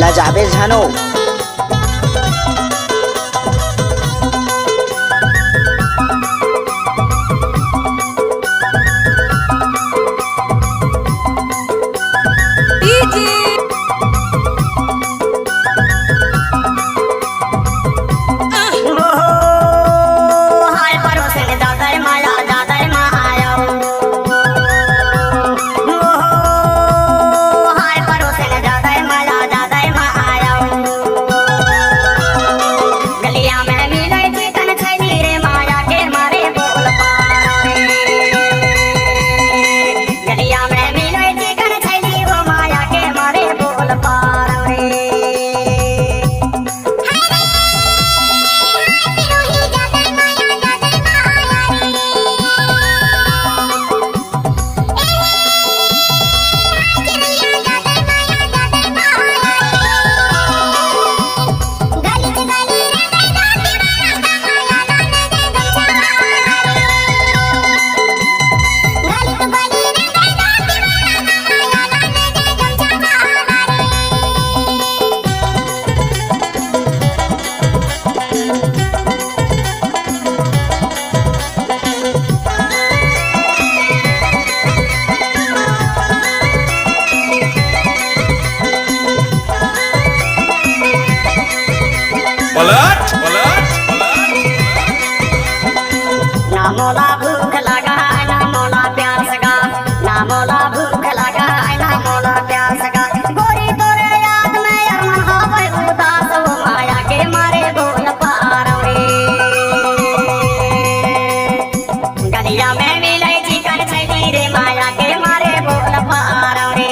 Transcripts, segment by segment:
लजाबे झानो। पलट पलट ना मोला भूख लगा ना मोला प्यास का, ना मोला भूख लगा ना मोला प्यास का। गोरी तोरे याद में अरमान हावे उदास, वो माया के मारे बोल पारवे। गलिया में मिले चिकन छैली रे, माया के मारे बोल पारवे।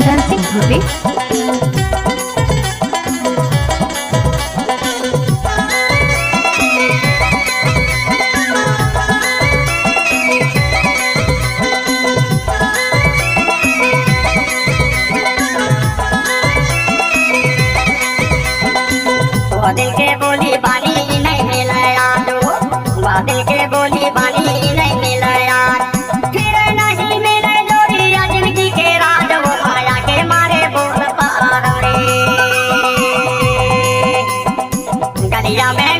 Dancing Groovy। दिल के बोली बानी नहीं मिला याद, दिल के बोली बानी नहीं मिला याद। फिर नहीं मिले जोड़िया जिंदगी के राज, वो माया के मारे बोल पारे। गलिया में